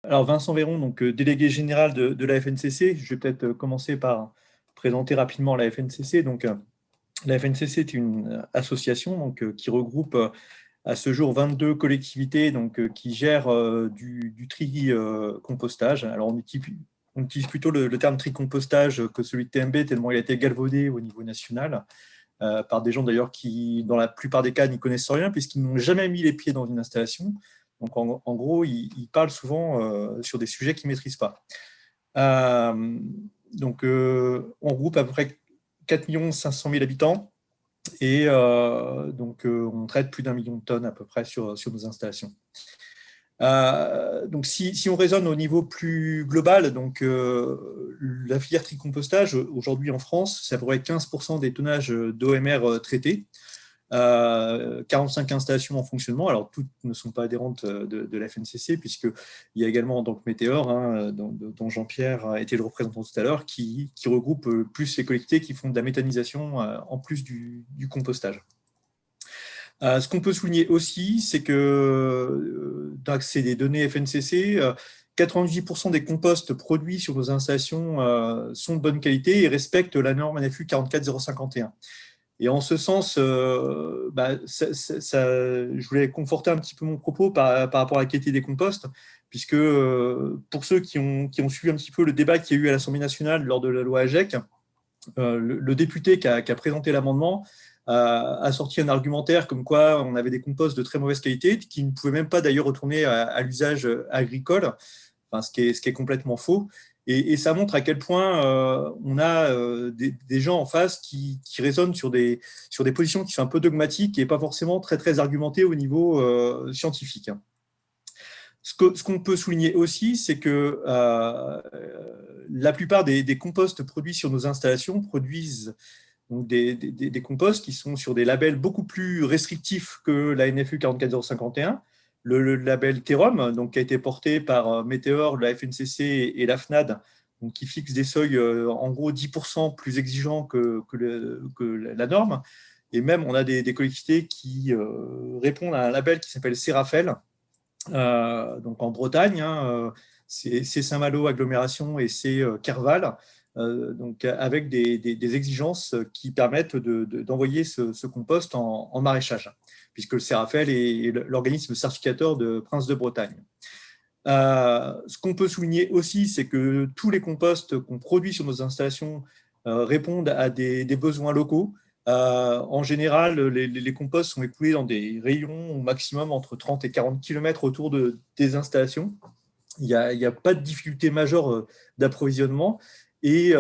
Alors Vincent Véron, donc délégué général de la FNCC. Je vais peut-être commencer par présenter rapidement la FNCC. Donc la FNCC est une association qui regroupe à ce jour 22 collectivités qui gèrent du tri compostage. Alors on utilise plutôt le terme tri compostage que celui de TMB tellement il a été galvaudé au niveau national par des gens d'ailleurs qui, dans la plupart des cas, n'y connaissent rien puisqu'ils n'ont jamais mis les pieds dans une installation. Donc, en gros, ils parlent souvent sur des sujets qu'ils ne maîtrisent pas. Euh, on regroupe à peu près 4 500 000 habitants et on traite plus d'1 million de tonnes à peu près sur nos installations. Donc, si on raisonne au niveau plus global, la filière tricompostage, aujourd'hui en France, c'est à peu près 15% des tonnages d'OMR traités. 45 installations en fonctionnement. Alors, toutes ne sont pas adhérentes de la FNCC, puisqu'il y a également donc Météor, dont Jean-Pierre était le représentant tout à l'heure, qui regroupe plus les collectivités qui font de la méthanisation en plus du compostage. Ce qu'on peut souligner aussi, c'est que c'est des données FNCC, 98% des composts produits sur nos installations sont de bonne qualité et respectent la norme NFU 44051. Et en ce sens, je voulais conforter un petit peu mon propos par rapport à la qualité des composts, puisque pour ceux qui ont suivi un petit peu le débat qu'il y a eu à l'Assemblée nationale lors de la loi AGEC, le député qui a présenté l'amendement a sorti un argumentaire comme quoi on avait des composts de très mauvaise qualité qui ne pouvaient même pas d'ailleurs retourner à l'usage agricole, ce qui est complètement faux. Et ça montre à quel point on a des gens en face qui raisonnent sur des positions qui sont un peu dogmatiques et pas forcément très, très argumentées au niveau scientifique. Ce qu'on peut souligner aussi, c'est que la plupart des composts produits sur nos installations produisent donc des composts qui sont sur des labels beaucoup plus restrictifs que la NFU 44051. Le label Terom, qui a été porté par Météor, la FNCC et la FNAD, qui fixe des seuils en gros 10% plus exigeants que la norme. Et même, on a des collectivités qui répondent à un label qui s'appelle Serafel, en Bretagne. C'est Saint-Malo agglomération et c'est Kerval, avec des exigences qui permettent d'envoyer ce compost en maraîchage, puisque le Serafel est l'organisme certificateur de Prince de Bretagne. Ce qu'on peut souligner aussi, c'est que tous les composts qu'on produit sur nos installations répondent à des besoins locaux. En général, les composts sont écoulés dans des rayons au maximum entre 30 et 40 km autour des installations. Il n'y a pas de difficulté majeure d'approvisionnement et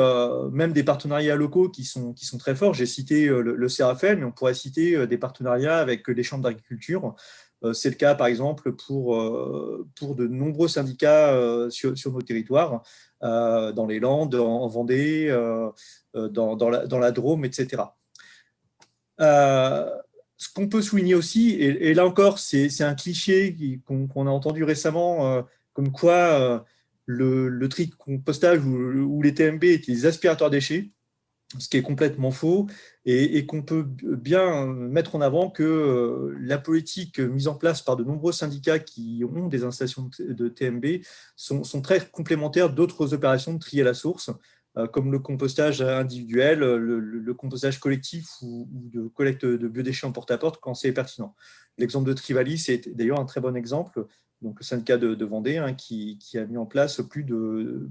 même des partenariats locaux qui sont très forts. J'ai cité le Serafel, mais on pourrait citer des partenariats avec les chambres d'agriculture. C'est le cas, par exemple, pour de nombreux syndicats sur nos territoires, dans les Landes, en Vendée, dans la Drôme, etc. Ce qu'on peut souligner aussi, et là encore, c'est un cliché qu'on a entendu récemment, comme quoi le tri-compostage ou les TMB étaient des aspirateurs déchets, ce qui est complètement faux, et qu'on peut bien mettre en avant que la politique mise en place par de nombreux syndicats qui ont des installations de TMB sont très complémentaires d'autres opérations de tri à la source, comme le compostage individuel, le compostage collectif ou de collecte de biodéchets en porte-à-porte quand c'est pertinent. L'exemple de Trivali, c'est d'ailleurs un très bon exemple, donc le syndicat de Vendée, qui a mis en place plus de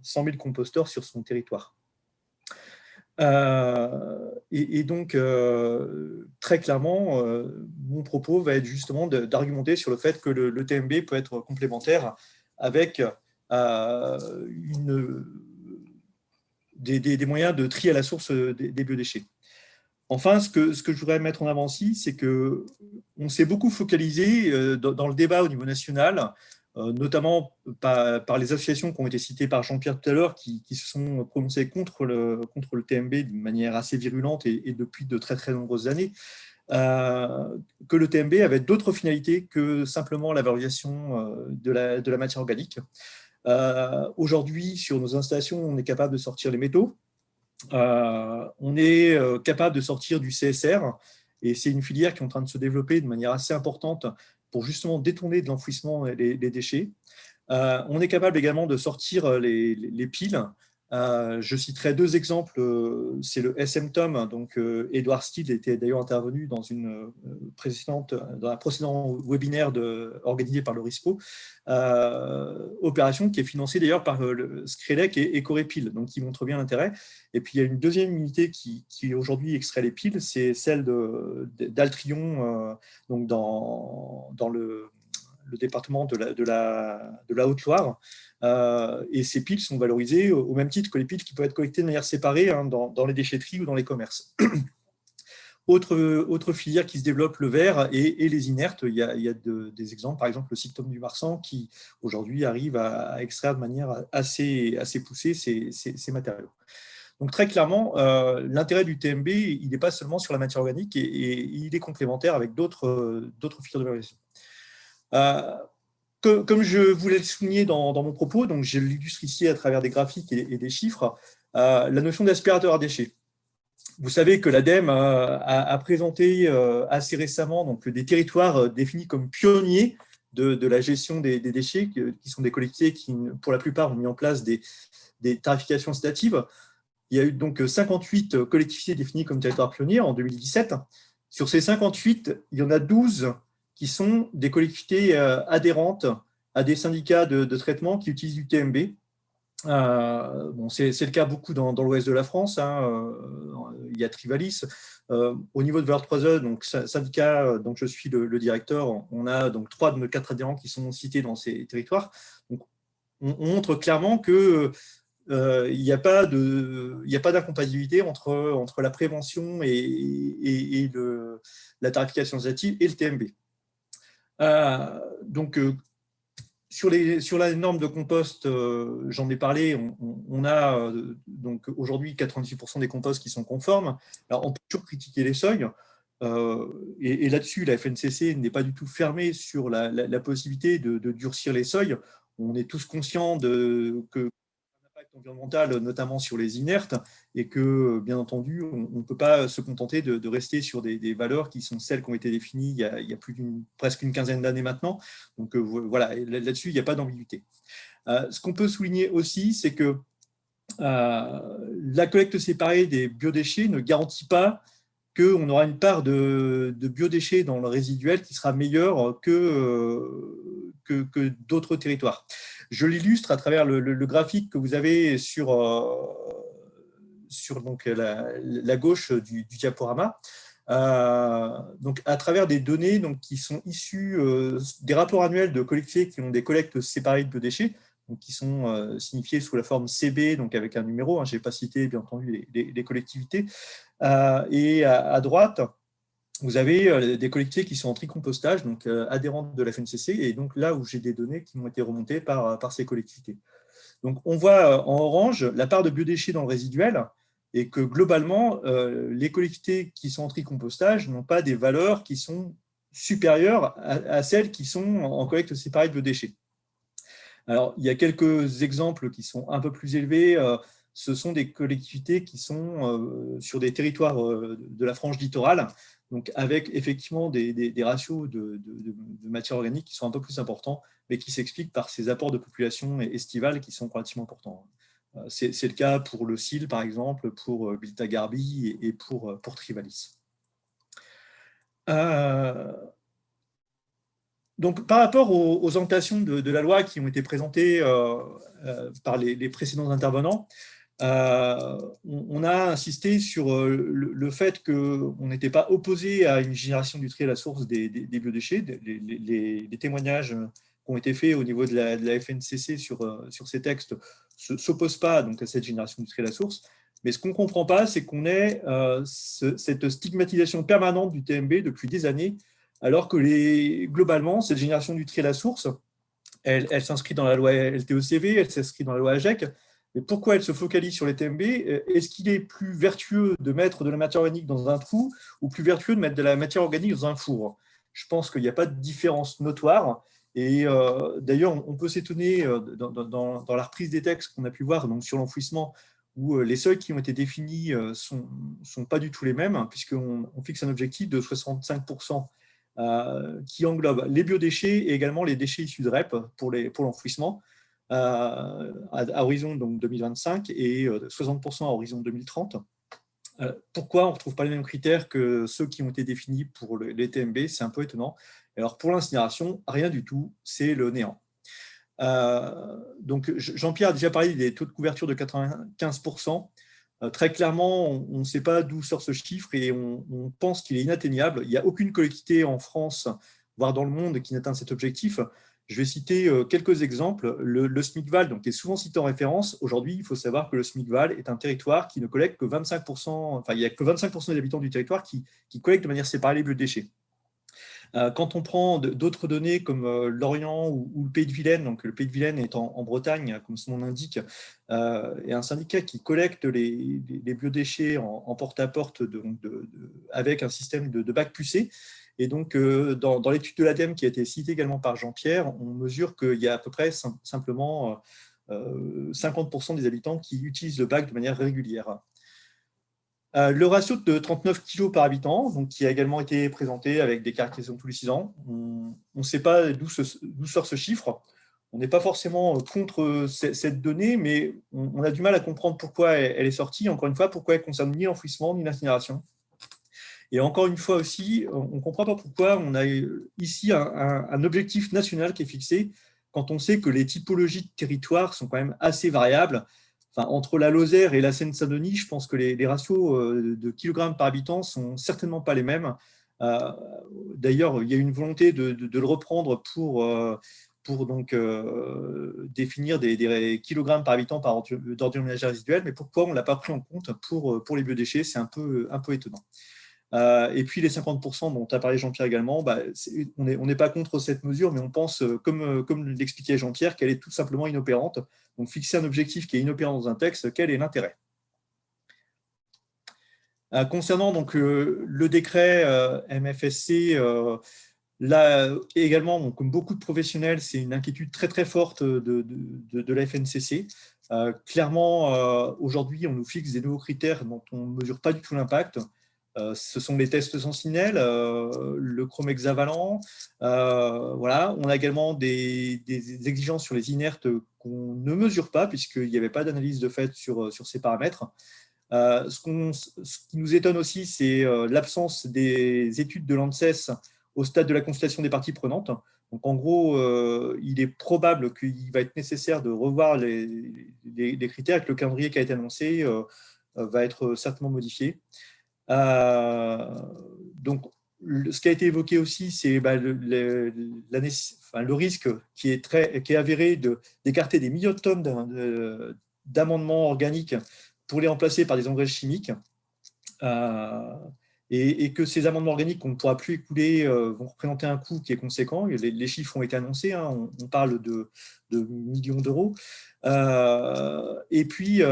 100 000 composteurs sur son territoire. Très clairement, mon propos va être justement d'argumenter sur le fait que le TMB peut être complémentaire avec des moyens de tri à la source des biodéchets. Enfin, ce que je voudrais mettre en avant aussi, c'est qu'on s'est beaucoup focalisé dans le débat au niveau national, notamment par les associations qui ont été citées par Jean-Pierre tout à l'heure, qui se sont prononcées contre le TMB d'une manière assez virulente et depuis de très très nombreuses années, que le TMB avait d'autres finalités que simplement la valorisation de la matière organique. Aujourd'hui, sur nos installations, on est capable de sortir les métaux, on est capable de sortir du CSR, et c'est une filière qui est en train de se développer de manière assez importante pour justement détourner de l'enfouissement les déchets. On est capable également de sortir les piles. Je citerai deux exemples. C'est le SM-TOM. Donc, Edward Steele était d'ailleurs intervenu dans dans un précédent webinaire organisé par le RISPO, opération qui est financée d'ailleurs par Screlec et Corepil, donc qui montre bien l'intérêt. Et puis il y a une deuxième unité qui aujourd'hui extrait les piles, c'est celle d'Altrion, donc dans le département de la Haute-Loire. Et ces piles sont valorisées au même titre que les piles qui peuvent être collectées de manière séparée dans les déchetteries ou dans les commerces. Autre filière qui se développe, le verre et les inertes. Il y a des exemples, par exemple le Sictom du Marsan, qui aujourd'hui arrive à extraire de manière assez poussée ces matériaux. Donc très clairement, l'intérêt du TMB, il n'est pas seulement sur la matière organique, et il est complémentaire avec d'autres filières de valorisation. Comme je voulais le souligner dans mon propos, donc je l'illustre ici à travers des graphiques et des chiffres, la notion d'aspirateur à déchets. Vous savez que l'ADEME a présenté assez récemment donc, des territoires définis comme pionniers de la gestion des déchets, qui sont des collectivités qui, pour la plupart, ont mis en place des tarifications incitatives. Il y a eu donc 58 collectivités définies comme territoires pionniers en 2017. Sur ces 58, il y en a 12 qui sont des collectivités adhérentes à des syndicats de traitement qui utilisent du TMB. C'est le cas beaucoup dans l'ouest de la France. Il y a Trivalis. Au niveau de Valeur 3E, donc syndicat dont je suis le directeur, on a donc 3 de nos 4 adhérents qui sont cités dans ces territoires. Donc, on montre clairement que il n'y a pas d'incompatibilité entre la prévention et la tarification incitative et le TMB. Donc, sur la norme de compost, j'en ai parlé, on a donc aujourd'hui 98% des composts qui sont conformes. Alors, on peut toujours critiquer les seuils, et là-dessus, la FNCC n'est pas du tout fermée sur la possibilité de durcir les seuils. On est tous conscients que l'impact environnemental, notamment sur les inertes, et que, bien entendu, on ne peut pas se contenter de rester sur des valeurs qui sont celles qui ont été définies il y a presque une quinzaine d'années maintenant. Donc voilà, là-dessus, il n'y a pas d'ambiguïté. Ce qu'on peut souligner aussi, c'est que la collecte séparée des biodéchets ne garantit pas qu'on aura une part de biodéchets dans le résiduel qui sera meilleure que d'autres territoires. Je l'illustre à travers le graphique que vous avez sur donc, la gauche du diaporama. Donc, à travers des données donc, qui sont issues des rapports annuels de collectivités qui ont des collectes séparées de biodéchets, donc qui sont signifiés sous la forme CB, donc avec un numéro. Je n'ai pas cité, bien entendu, les collectivités. Et à droite, vous avez des collectivités qui sont en tricompostage, donc adhérentes de la FNCC, et donc là où j'ai des données qui m'ont été remontées par ces collectivités. Donc on voit en orange la part de biodéchets dans le résiduel, et que globalement, les collectivités qui sont en tricompostage n'ont pas des valeurs qui sont supérieures à celles qui sont en collecte séparée de biodéchets. Alors, il y a quelques exemples qui sont un peu plus élevés. Ce sont des collectivités qui sont sur des territoires de la frange littorale, donc avec effectivement des ratios de matière organique qui sont un peu plus importants, mais qui s'expliquent par ces apports de population estivale qui sont relativement importants. C'est le cas pour le CIL, par exemple, pour Biltagarbi et pour Trivalis. Donc, par rapport aux orientations de la loi qui ont été présentées par les précédents intervenants, on a insisté sur le fait qu'on n'était pas opposé à une génération du tri à la source des biodéchets. Les témoignages qui ont été faits au niveau de la FNCC sur ces textes ne s'opposent pas donc, à cette génération du tri à la source. Mais ce qu'on ne comprend pas, c'est qu'on ait cette stigmatisation permanente du TMB depuis des années, alors que globalement, cette génération du tri à la source, elle s'inscrit dans la loi LTECV, elle s'inscrit dans la loi AGEC. Mais pourquoi elle se focalise sur les TMB? Est-ce qu'il est plus vertueux de mettre de la matière organique dans un trou ou plus vertueux de mettre de la matière organique dans un four? Je pense qu'il n'y a pas de différence notoire. Et d'ailleurs, on peut s'étonner dans la reprise des textes qu'on a pu voir donc sur l'enfouissement, où les seuils qui ont été définis ne sont pas du tout les mêmes, puisqu'on fixe un objectif de 65% qui englobe les biodéchets et également les déchets issus de REP pour l'enfouissement, à horizon donc 2025 et 60% à horizon 2030. Pourquoi on ne retrouve pas les mêmes critères que ceux qui ont été définis pour les TMB? C'est un peu étonnant. Alors pour l'incinération, rien du tout, c'est le néant. Donc Jean-Pierre a déjà parlé des taux de couverture de 95%. Très clairement, on ne sait pas d'où sort ce chiffre et on pense qu'il est inatteignable. Il n'y a aucune collectivité en France, voire dans le monde, qui n'atteint cet objectif. Je vais citer quelques exemples. Le SMIC-Val, donc, qui est souvent cité en référence, aujourd'hui, il faut savoir que le SMIC-Val est un territoire qui ne collecte que 25%, enfin, il n'y a que 25% des habitants du territoire qui collectent de manière séparée les biodéchets. Quand on prend d'autres données comme l'Orient ou le Pays de Vilaine, donc le Pays de Vilaine est en Bretagne, comme son nom l'indique, et un syndicat qui collecte les biodéchets en porte-à-porte avec un système de bac pucé. Et donc, dans l'étude de l'ADEME qui a été citée également par Jean-Pierre, on mesure qu'il y a à peu près simplement 50% des habitants qui utilisent le bac de manière régulière. Le ratio de 39 kg par habitant, donc, qui a également été présenté avec des caractérisations tous les 6 ans. On ne sait pas d'où sort ce chiffre. On n'est pas forcément contre cette donnée, mais on a du mal à comprendre pourquoi elle est sortie. Encore une fois, pourquoi elle ne concerne ni l'enfouissement ni l'incinération. Et encore une fois aussi, on ne comprend pas pourquoi on a ici un objectif national qui est fixé quand on sait que les typologies de territoire sont quand même assez variables. Enfin, entre la Lozère et la Seine-Saint-Denis, je pense que les ratios de kilogrammes par habitant ne sont certainement pas les mêmes. D'ailleurs, il y a une volonté de le reprendre pour donc, définir des kilogrammes par habitant par ordure ménagère résiduelle, mais pourquoi on ne l'a pas pris en compte pour les biodéchets? C'est un peu étonnant. Et puis les 50% dont a parlé Jean-Pierre également, on n'est pas contre cette mesure, mais on pense, comme l'expliquait Jean-Pierre, qu'elle est tout simplement inopérante. Donc fixer un objectif qui est inopérant dans un texte, quel est l'intérêt? Concernant donc, le décret MFSC, là également, donc, comme beaucoup de professionnels, c'est une inquiétude très très forte de la FNCC. Clairement, aujourd'hui, on nous fixe des nouveaux critères dont on ne mesure pas du tout l'impact. Ce sont les tests Sentinelle, le chrome hexavalent. Voilà. On a également des exigences sur les inertes qu'on ne mesure pas, puisqu'il n'y avait pas d'analyse de fait sur ces paramètres. Ce qui nous étonne aussi, c'est l'absence des études de l'ANSES au stade de la consultation des parties prenantes. Donc, en gros, il est probable qu'il va être nécessaire de revoir les critères et que le calendrier qui a été annoncé va être certainement modifié. Donc, ce qui a été évoqué aussi, c'est le risque qui est avéré d'écarter des millions de tonnes d'amendements organiques pour les remplacer par des engrais chimiques, et que ces amendements organiques qu'on ne pourra plus écouler vont représenter un coût qui est conséquent. Les chiffres ont été annoncés, hein, on parle de millions d'euros. Et puis,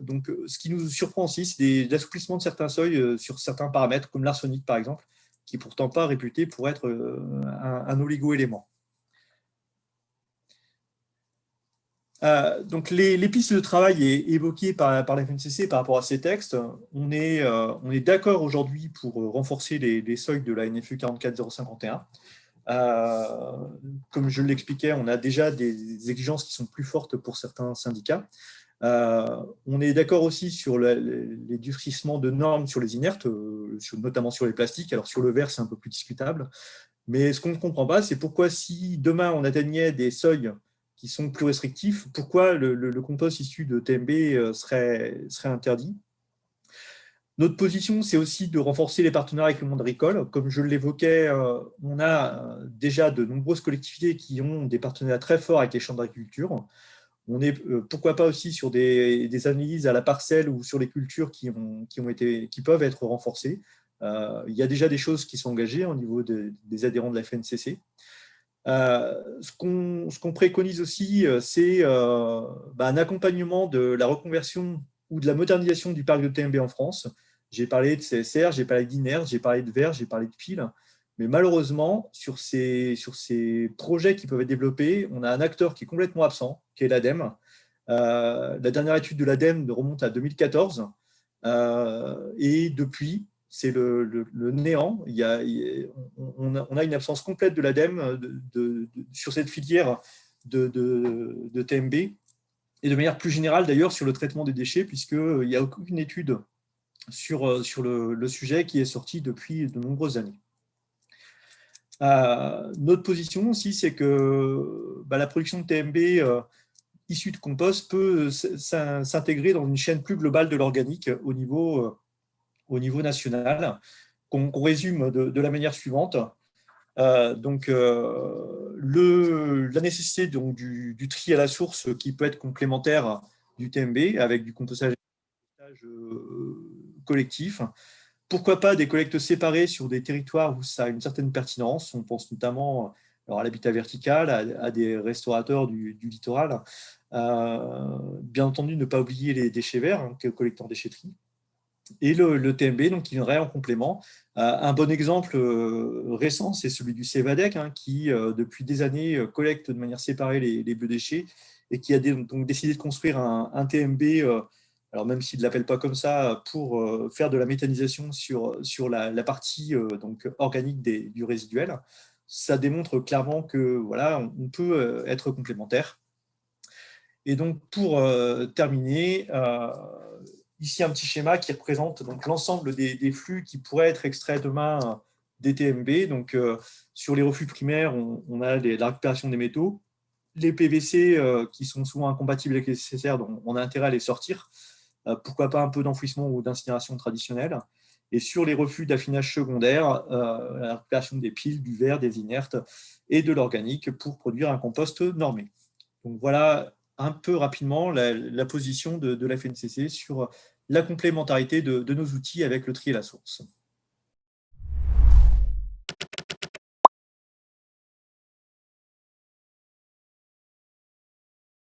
donc, ce qui nous surprend aussi, c'est l'assouplissement de certains seuils sur certains paramètres, comme l'arsenic par exemple, qui n'est pourtant pas réputé pour être un oligo-élément. Donc les pistes de travail évoquées par la FNCC par rapport à ces textes, on est d'accord aujourd'hui pour renforcer les seuils de la NFU 44051. Comme je l'expliquais, on a déjà des exigences qui sont plus fortes pour certains syndicats. On est d'accord aussi sur les durcissements de normes sur les inertes, notamment sur les plastiques. Alors sur le verre, c'est un peu plus discutable. Mais ce qu'on ne comprend pas, c'est pourquoi si demain on atteignait des seuils qui sont plus restrictifs, pourquoi le compost issu de TMB serait interdit. Notre position, c'est aussi de renforcer les partenariats avec le monde agricole. Comme je l'évoquais, on a déjà de nombreuses collectivités qui ont des partenariats très forts avec les chambres d'agriculture. On est, pourquoi pas aussi sur des analyses à la parcelle ou sur les cultures qui peuvent être renforcées. Il y a déjà des choses qui sont engagées au niveau des adhérents de la FNCC. Ce qu'on préconise aussi, c'est un accompagnement de la reconversion ou de la modernisation du parc de TMB en France. J'ai parlé de CSR, j'ai parlé d'inerts, j'ai parlé de verre, j'ai parlé de piles. Mais malheureusement, sur ces projets qui peuvent être développés, on a un acteur qui est complètement absent, qui est l'ADEME. La dernière étude de l'ADEME remonte à 2014. Et depuis, c'est le néant. On a une absence complète de l'ADEME sur cette filière de TMB, et de manière plus générale d'ailleurs sur le traitement des déchets, puisqu'il n'y a aucune étude sur le sujet qui est sortie depuis de nombreuses années. Notre position aussi, c'est que la production de TMB issue de compost peut s'intégrer dans une chaîne plus globale de l'organique au niveau national, qu'on résume de la manière suivante. La nécessité donc, du tri à la source qui peut être complémentaire du TMB avec du compostage collectif. Pourquoi pas des collectes séparées sur des territoires où ça a une certaine pertinence. On pense notamment à l'habitat vertical, à des restaurateurs du littoral. Bien entendu, ne pas oublier les déchets verts, collectant déchetterie. Et le TMB, donc, qui viendrait en complément. Un bon exemple récent, c'est celui du Cevadec, qui, depuis des années, collecte de manière séparée les biodéchets et qui a donc décidé de construire un TMB, alors même s'il ne l'appelle pas comme ça, pour faire de la méthanisation sur la partie donc, organique du résiduel. Ça démontre clairement que voilà, on peut être complémentaire. Et donc, pour terminer, ici un petit schéma qui représente donc l'ensemble des flux qui pourraient être extraits demain des TMB. Donc, sur les reflux primaires, on a la récupération des métaux, les PVC qui sont souvent incompatibles avec les nécessaires, donc on a intérêt à les sortir. Pourquoi pas un peu d'enfouissement ou d'incinération traditionnelle. Et sur les reflux d'affinage secondaire, la récupération des piles, du verre, des inertes et de l'organique pour produire un compost normé. Donc voilà un peu rapidement la position de la FNCC sur la complémentarité de nos outils avec le tri et la source.